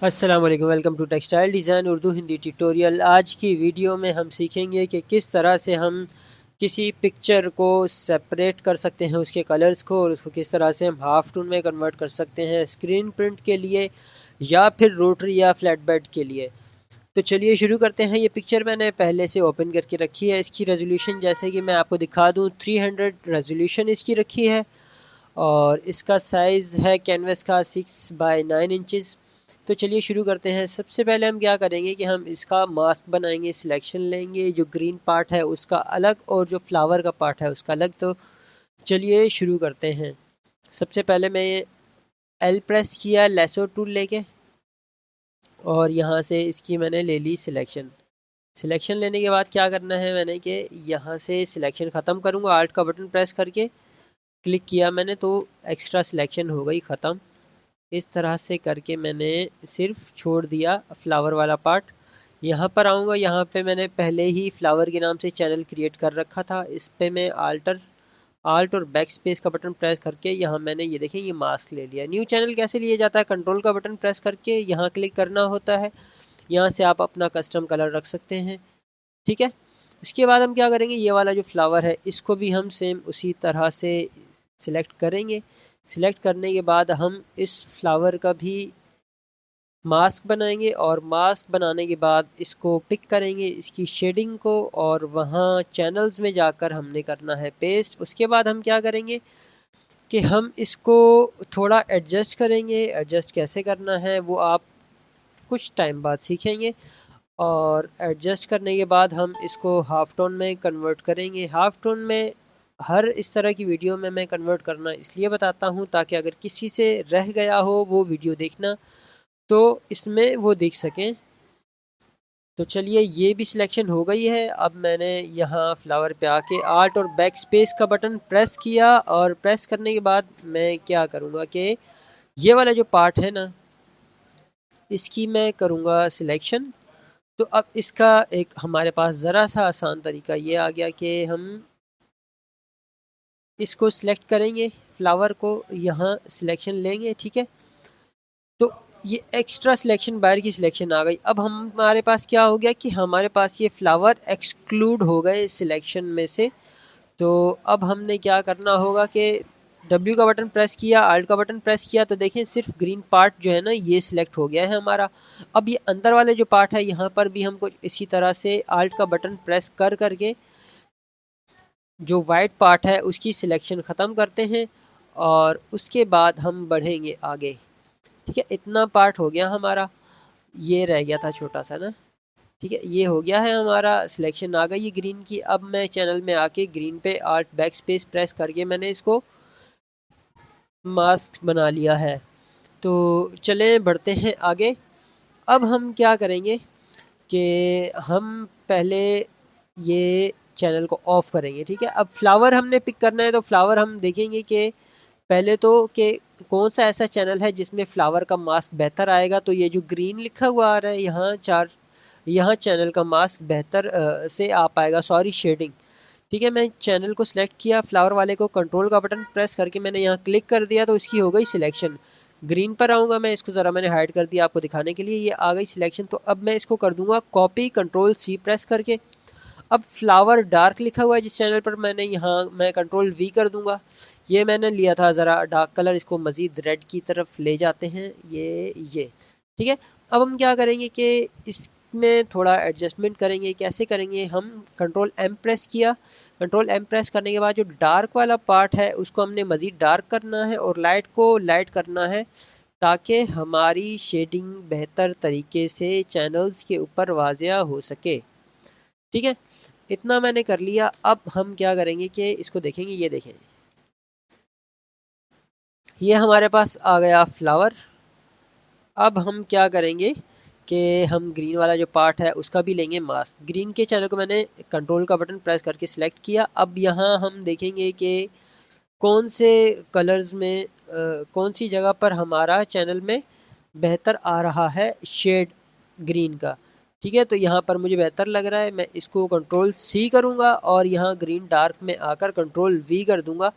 अस्सलाम वालेकुम, welcome to textile design Urdu Hindi tutorial. आज की वीडियो में हम सीखेंगे कि किस तरह से हम किसी पिक्चर को सेपरेट कर सकते हैं, उसके कलर्स को, और उसको किस तरह से हम हाफ टोन में कन्वर्ट कर सकते हैं स्क्रीन प्रिंट के लिए या फिर रोटरी या फ्लैट बेड के लिए। तो चलिए शुरू करते हैं। ये पिक्चर मैंने पहले से ओपन करके रखी है। इसकी रेजोल्यूशन जैसे कि मैं आपको दिखा दूँ, 300 रेजोल्यूशन इसकी रखी है और इसका साइज़ है कैनवस का 6x9 इंचज़। तो चलिए शुरू करते हैं। सबसे पहले हम क्या करेंगे कि हम इसका मास्क बनाएंगे, सिलेक्शन लेंगे, जो ग्रीन पार्ट है उसका अलग और जो फ्लावर का पार्ट है उसका अलग। तो चलिए शुरू करते हैं। सबसे पहले मैं एल प्रेस किया लेसो टूल लेके और यहाँ से इसकी मैंने ले ली सिलेक्शन। सिलेक्शन लेने के बाद क्या करना है मैंने कि यहाँ से सिलेक्शन ख़त्म करूँगा, आल्ट का बटन प्रेस करके क्लिक किया मैंने तो एक्स्ट्रा सिलेक्शन हो गई ख़त्म। इस तरह से करके मैंने सिर्फ छोड़ दिया फ्लावर वाला पार्ट। यहाँ पर आऊँगा, यहाँ पे मैंने पहले ही फ्लावर के नाम से चैनल क्रिएट कर रखा था। इस पे मैं आल्ट और बैक स्पेस का बटन प्रेस करके यहाँ मैंने ये देखें ये मास्क ले लिया। न्यू चैनल कैसे लिया जाता है, कंट्रोल का बटन प्रेस करके यहाँ क्लिक करना होता है। यहाँ से आप अपना कस्टम कलर रख सकते हैं, ठीक है। उसके बाद हम क्या करेंगे, ये वाला जो फ्लावर है इसको भी हम सेम उसी तरह से सिलेक्ट करेंगे। सिलेक्ट करने के बाद हम इस फ्लावर का भी मास्क बनाएंगे और मास्क बनाने के बाद इसको पिक करेंगे, इसकी शेडिंग को, और वहाँ चैनल्स में जाकर हमने करना है पेस्ट। उसके बाद हम क्या करेंगे कि हम इसको थोड़ा एडजस्ट करेंगे। एडजस्ट कैसे करना है वो आप कुछ टाइम बाद सीखेंगे। और एडजस्ट करने के बाद हम इसको हाफ टोन में कन्वर्ट करेंगे। हाफ टोन में हर इस तरह की वीडियो में मैं कन्वर्ट करना इसलिए बताता हूँ ताकि अगर किसी से रह गया हो वो वीडियो देखना तो इसमें वो देख सकें। तो चलिए ये भी सिलेक्शन हो गई है। अब मैंने यहाँ फ्लावर पे आके आल्ट और बैक स्पेस का बटन प्रेस किया और प्रेस करने के बाद मैं क्या करूँगा कि ये वाला जो पार्ट है ना इसकी मैं करूँगा सिलेक्शन। तो अब इसका एक हमारे पास ज़रा सा आसान तरीका ये आ गया कि हम इसको सिलेक्ट करेंगे, फ्लावर को यहाँ सिलेक्शन लेंगे, ठीक है। तो ये एक्स्ट्रा सिलेक्शन बाहर की सिलेक्शन आ गई। अब हमारे पास क्या हो गया कि हमारे पास ये फ्लावर एक्सक्लूड हो गए सिलेक्शन में से। तो अब हमने क्या करना होगा कि W का बटन प्रेस किया, आल्ट का बटन प्रेस किया तो देखें सिर्फ ग्रीन पार्ट जो है ना ये सिलेक्ट हो गया है हमारा। अब ये अंदर वाले जो पार्ट है यहाँ पर भी हमको इसी तरह से आल्ट का बटन प्रेस कर करके जो वाइट पार्ट है उसकी सिलेक्शन ख़त्म करते हैं और उसके बाद हम बढ़ेंगे आगे, ठीक है। इतना पार्ट हो गया हमारा, ये रह गया था छोटा सा ना, ठीक है। ये हो गया है हमारा, सिलेक्शन आ गई ग्रीन की। अब मैं चैनल में आके ग्रीन पे आल्ट बैक स्पेस प्रेस करके मैंने इसको मास्क बना लिया है। तो चलें बढ़ते हैं आगे। अब हम क्या करेंगे कि हम पहले ये चैनल को ऑफ करेंगे, ठीक है। अब फ्लावर हमने पिक करना है तो फ्लावर हम देखेंगे कि पहले तो कि कौन सा ऐसा चैनल है जिसमें फ्लावर का मास्क बेहतर आएगा। तो ये जो ग्रीन लिखा हुआ आ रहा है यहाँ चैनल का मास्क बेहतर से आ पाएगा, सॉरी शेडिंग, ठीक है। मैं चैनल को सिलेक्ट किया, फ्लावर वाले को कंट्रोल का बटन प्रेस करके मैंने यहाँ क्लिक कर दिया तो इसकी हो गई सिलेक्शन। ग्रीन पर आऊँगा मैं, इसको ज़रा मैंने हाइड कर दिया आपको दिखाने के लिए, ये आ गई सिलेक्शन। तो अब मैं इसको कर दूंगा कॉपी, कंट्रोल C प्रेस करके। अब फ्लावर डार्क लिखा हुआ है जिस चैनल पर, मैंने यहाँ मैं कंट्रोल V कर दूंगा। ये मैंने लिया था ज़रा डार्क कलर, इसको मज़ीद रेड की तरफ ले जाते हैं, ये ठीक है। अब हम क्या करेंगे कि इसमें थोड़ा एडजस्टमेंट करेंगे। कैसे करेंगे, हम कंट्रोल M प्रेस किया, कंट्रोल M प्रेस करने के बाद जो डार्क वाला पार्ट है उसको हमने मज़ीद डार्क करना है और लाइट को लाइट करना है ताकि हमारी शेडिंग बेहतर तरीके से चैनल्स के ऊपर वाज़िया हो सके, ठीक है। इतना मैंने कर लिया। अब हम क्या करेंगे कि इसको देखेंगे, ये देखें ये हमारे पास आ गया फ्लावर। अब हम क्या करेंगे कि हम ग्रीन वाला जो पार्ट है उसका भी लेंगे मास्क। ग्रीन के चैनल को मैंने कंट्रोल का बटन प्रेस करके सिलेक्ट किया। अब यहाँ हम देखेंगे कि कौन से कलर्स में कौन सी जगह पर हमारा चैनल में बेहतर आ रहा है शेड ग्रीन का, ठीक है। तो यहाँ पर मुझे बेहतर लग रहा है, मैं इसको कंट्रोल C करूँगा और यहाँ ग्रीन डार्क में आकर कंट्रोल V कर दूँगा।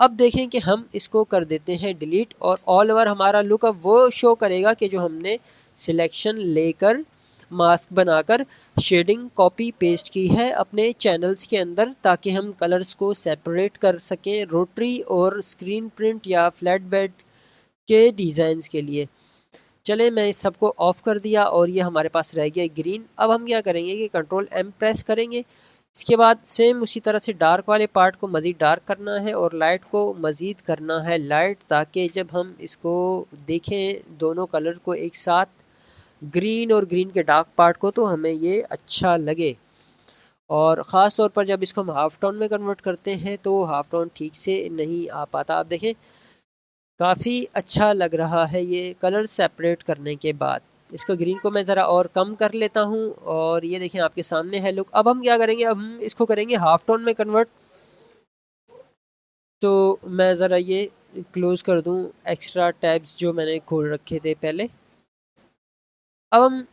अब देखें कि हम इसको कर देते हैं डिलीट, और ऑल ओवर हमारा लुक अब वो शो करेगा कि जो हमने सिलेक्शन लेकर मास्क बनाकर शेडिंग कॉपी पेस्ट की है अपने चैनल्स के अंदर, ताकि हम कलर्स को सेपरेट कर सकें रोटरी और स्क्रीन प्रिंट या फ्लैट बेड के डिज़ाइंस के लिए। चले मैं इस सबको ऑफ़ कर दिया और ये हमारे पास रह गया ग्रीन। अब हम क्या करेंगे कि कंट्रोल एम प्रेस करेंगे। इसके बाद सेम उसी तरह से डार्क वाले पार्ट को मज़ीद डार्क करना है और लाइट को मज़ीद करना है लाइट, ताकि जब हम इसको देखें दोनों कलर को एक साथ, ग्रीन और ग्रीन के डार्क पार्ट को, तो हमें ये अच्छा लगे। और ख़ास तौर पर जब इसको हम हाफ टोन में कन्वर्ट करते हैं तो हाफ टोन ठीक से नहीं आ पाता। आप देखें काफ़ी अच्छा लग रहा है ये कलर सेपरेट करने के बाद। इसको ग्रीन को मैं ज़रा और कम कर लेता हूँ और ये देखें आपके सामने है लुक। अब हम क्या करेंगे, अब हम इसको करेंगे हाफ टोन में कन्वर्ट। तो मैं ज़रा ये क्लोज़ कर दूँ एक्स्ट्रा टैब्स जो मैंने खोल रखे थे पहले। अब हम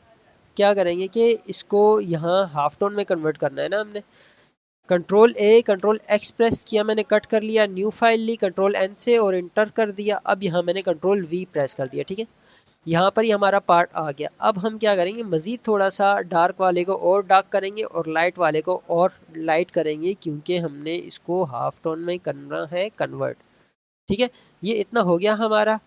क्या करेंगे कि इसको यहाँ हाफ टोन में कन्वर्ट करना है ना। हमने कंट्रोल ए कंट्रोल एक्स प्रेस किया, मैंने कट कर लिया, न्यू फाइल ली कंट्रोल एन से और इंटर कर दिया। अब यहाँ मैंने कंट्रोल वी प्रेस कर दिया, ठीक है। यहाँ पर ही हमारा पार्ट आ गया। अब हम क्या करेंगे, मज़ीद थोड़ा सा डार्क वाले को और डार्क करेंगे और लाइट वाले को और लाइट करेंगे, क्योंकि हमने इसको हाफ टोन में करना है कन्वर्ट, ठीक है। ये इतना हो गया हमारा,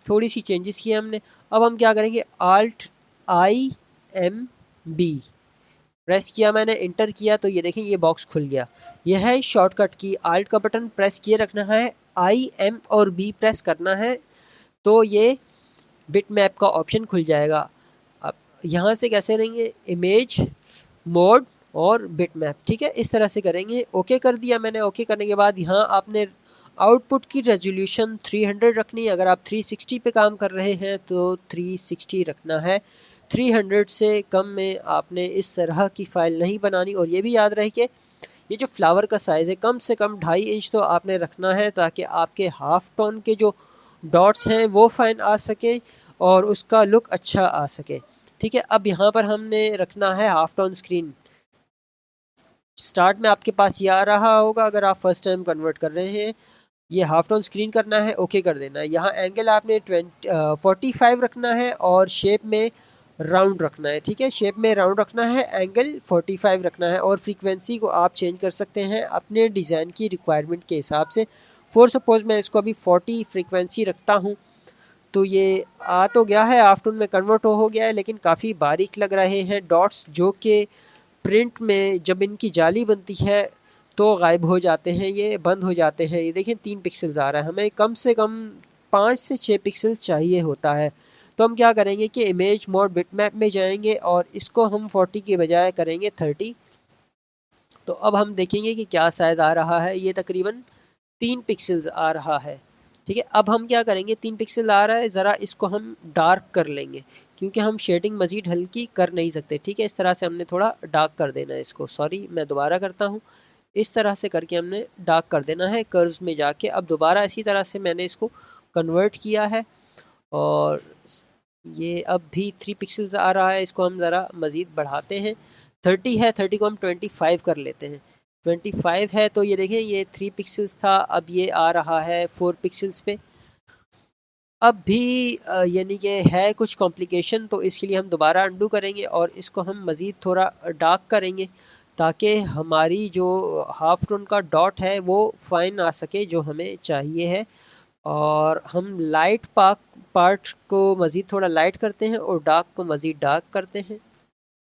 थोड़ी सी चेंजेस किए हमने। अब हम क्या करेंगे, alt I M B press किया मैंने, इंटर किया, तो ये देखें ये बॉक्स खुल गया। यह है शॉर्टकट की, आल्ट का बटन प्रेस किए रखना है, आई एम और बी प्रेस करना है, तो ये बिट मैप का ऑप्शन खुल जाएगा। अब यहाँ से कैसे करेंगे, इमेज मोड और बिट मैप, ठीक है, इस तरह से करेंगे। ओके कर दिया मैंने। ओके करने के बाद यहाँ आपने आउटपुट की रेजोल्यूशन 300 रखनी है। अगर आप 360 पे काम कर रहे हैं तो 360 रखना है। 300 से कम में आपने इस तरह की फ़ाइल नहीं बनानी। और ये भी याद रहे कि ये जो फ्लावर का साइज़ है कम से कम 2.5 इंच तो आपने रखना है, ताकि आपके हाफ टोन के जो डॉट्स हैं वो फाइन आ सके और उसका लुक अच्छा आ सके, ठीक है। अब यहाँ पर हमने रखना है हाफ टोन स्क्रीन। स्टार्ट में आपके पास ये आ रहा होगा अगर आप फर्स्ट टाइम कन्वर्ट कर रहे हैं। ये हाफ टोन स्क्रीन करना है, ओके कर देना है। यहाँ एंगल आपने 45 रखना है और शेप में राउंड रखना है, ठीक है। शेप में राउंड रखना है, एंगल 45 रखना है और फ्रीक्वेंसी को आप चेंज कर सकते हैं अपने डिज़ाइन की रिक्वायरमेंट के हिसाब से। फॉर सपोज़ मैं इसको अभी 40 फ्रीक्वेंसी रखता हूँ, तो ये आ तो गया है, हाफ टोन में कन्वर्ट हो गया है, लेकिन काफ़ी बारीक लग रहे हैं डॉट्स, जो कि प्रिंट में जब इनकी जाली बनती है तो गायब हो जाते हैं, ये बंद हो जाते हैं। ये देखें 3 पिक्सल्स आ रहा है, हमें कम से कम 5 से 6 पिक्सल्स चाहिए होता है। तो हम क्या करेंगे कि इमेज मोड बिटमैप में जाएंगे और इसको हम 40 के बजाय करेंगे 30। तो अब हम देखेंगे कि क्या साइज़ आ रहा है, ये तकरीबन 3 पिक्सल्स आ रहा है, ठीक है। अब हम क्या करेंगे, 3 पिक्सल आ रहा है, ज़रा इसको हम डार्क कर लेंगे, क्योंकि हम शेडिंग मज़ीद हल्की कर नहीं सकते, ठीक है। इस तरह से हमने थोड़ा डार्क कर देना है इसको। सॉरी, मैं दोबारा करता हूँ। इस तरह से करके हमने डार्क कर देना है कर्व्स में जाके। अब दोबारा इसी तरह से मैंने इसको कन्वर्ट किया है और ये अब भी 3 पिक्सल्स आ रहा है। इसको हम ज़रा मज़ीद बढ़ाते हैं, 30 है, 30 को हम 25 कर लेते हैं। 25 है तो ये देखें ये 3 पिक्सल्स था, अब ये आ रहा है 4 पिक्सल्स पे। अब भी यानी कि है कुछ कॉम्प्लिकेशन, तो इसके लिए हम दोबारा अंडू करेंगे और इसको हम मज़ीद थोड़ा डार्क करेंगे, ताकि हमारी जो हाफ टोन का डॉट है वो फाइन आ सके जो हमें चाहिए है। और हम लाइट पार्ट को मज़ीद थोड़ा लाइट करते हैं और डार्क को मज़ीद डार्क करते हैं,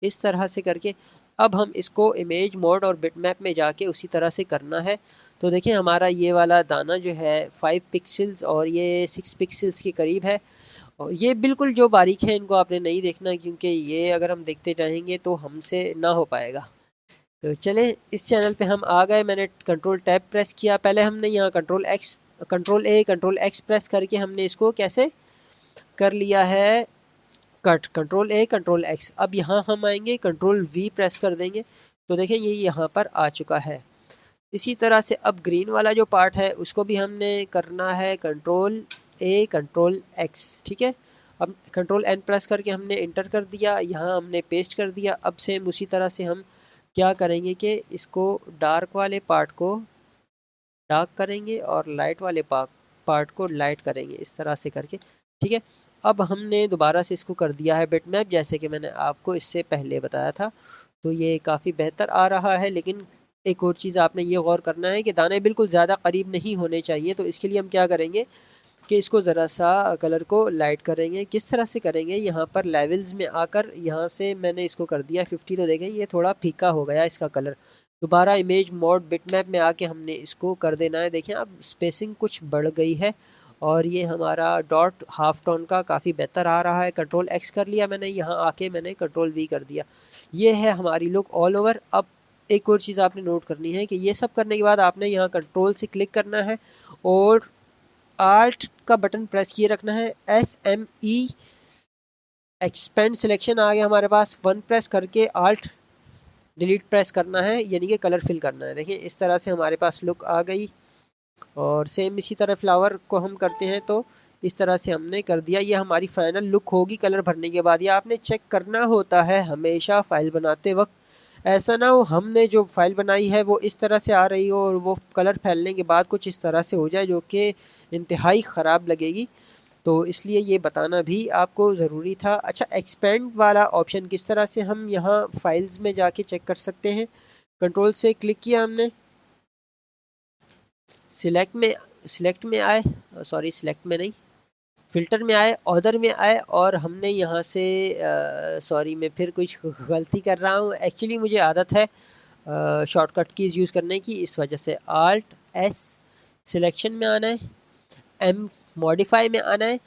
इस तरह से करके। अब हम इसको इमेज मोड और बिटमैप में जाके उसी तरह से करना है। तो देखें हमारा ये वाला दाना जो है 5 पिक्सल्स और ये 6 पिक्सल्स के करीब है। और ये बिल्कुल जो बारीक है इनको आपने नहीं देखना, क्योंकि ये अगर हम देखते रहेंगे तो हमसे ना हो पाएगा। तो चलें इस चैनल पे हम आ गए। मैंने कंट्रोल टैब प्रेस किया, पहले हमने यहाँ कंट्रोल ए कंट्रोल एक्स प्रेस करके हमने इसको कैसे कर लिया है कट, कंट्रोल ए कंट्रोल एक्स। अब यहाँ हम आएंगे कंट्रोल वी प्रेस कर देंगे, तो देखें ये यहाँ पर आ चुका है। इसी तरह से अब ग्रीन वाला जो पार्ट है उसको भी हमने करना है कंट्रोल ए कंट्रोल एक्स, ठीक है। अब कंट्रोल एन प्रेस करके हमने इंटर कर दिया, यहाँ हमने पेस्ट कर दिया। अब सेम उसी तरह से हम क्या करेंगे कि इसको डार्क वाले पार्ट को डार्क करेंगे और लाइट वाले पार्ट को लाइट करेंगे, इस तरह से करके। ठीक है, अब हमने दोबारा से इसको कर दिया है बिटमैप, जैसे कि मैंने आपको इससे पहले बताया था। तो ये काफ़ी बेहतर आ रहा है, लेकिन एक और चीज़ आपने ये गौर करना है कि दाने बिल्कुल ज़्यादा करीब नहीं होने चाहिए। तो इसके लिए हम क्या करेंगे कि इसको ज़रा सा कलर को लाइट करेंगे। किस तरह से करेंगे, यहाँ पर लेवल्स में आकर यहाँ से मैंने इसको कर दिया 50। तो देखें ये थोड़ा फीका हो गया इसका कलर। दोबारा इमेज मोड बिटमैप में आके हमने इसको कर देना है। देखें अब स्पेसिंग कुछ बढ़ गई है और ये हमारा डॉट हाफ टोन का काफ़ी बेहतर आ रहा है। कंट्रोल एक्स कर लिया मैंने, यहाँ आके मैंने कंट्रोल वी कर दिया। ये है हमारी लुक ऑल ओवर। अब एक और चीज़ आपने नोट करनी है कि ये सब करने के बाद आपने यहाँ कंट्रोल से क्लिक करना है और आल्ट का बटन प्रेस किए रखना है। SME एक्सपेंड सिलेक्शन आ गया हमारे पास, 1 प्रेस करके आल्ट डिलीट प्रेस करना है, यानी कि कलर फिल करना है। देखिए इस तरह से हमारे पास लुक आ गई। और सेम इसी तरह फ्लावर को हम करते हैं, तो इस तरह से हमने कर दिया। ये हमारी फाइनल लुक होगी कलर भरने के बाद। ये आपने चेक करना होता है हमेशा फाइल बनाते वक्त, ऐसा ना हो हमने जो फाइल बनाई है वो इस तरह से आ रही हो और वो कलर फैलने के बाद कुछ इस तरह से हो जाए जो कि इंतहाई ख़राब लगेगी। तो इसलिए ये बताना भी आपको ज़रूरी था। अच्छा, एक्सपेंड वाला ऑप्शन किस तरह से हम यहाँ फाइल्स में जाके चेक कर सकते हैं। कंट्रोल से क्लिक किया हमने, सिलेक्ट में आए, सॉरी सिलेक्ट में नहीं, फ़िल्टर में आए, ऑर्डर में आए और हमने यहाँ से सॉरी मैं फिर कुछ गलती कर रहा हूँ। एक्चुअली मुझे आदत है शॉर्टकट कीज़ यूज़ करने की, इस वजह से Alt S सिलेक्शन में आना है, M मॉडिफाई में आना है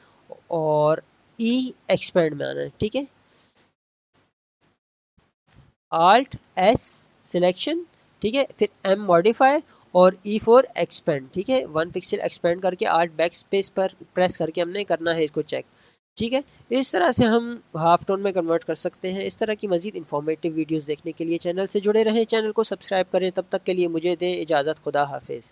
और E एक्सपेंड में आना है। ठीक है, Alt S सिलेक्शन, ठीक है, फिर M मॉडिफाई और E4 एक्सपेंड। ठीक है, 1 पिक्सल एक्सपेंड करके Alt बैक स्पेस पर प्रेस करके हमने करना है इसको चेक। ठीक है, इस तरह से हम हाफ टोन में कन्वर्ट कर सकते हैं। इस तरह की मज़ीद इन्फॉर्मेटिव वीडियोस देखने के लिए चैनल से जुड़े रहें, चैनल को सब्सक्राइब करें। तब तक के लिए मुझे दें इजाज़त, खुदा हाफिज़।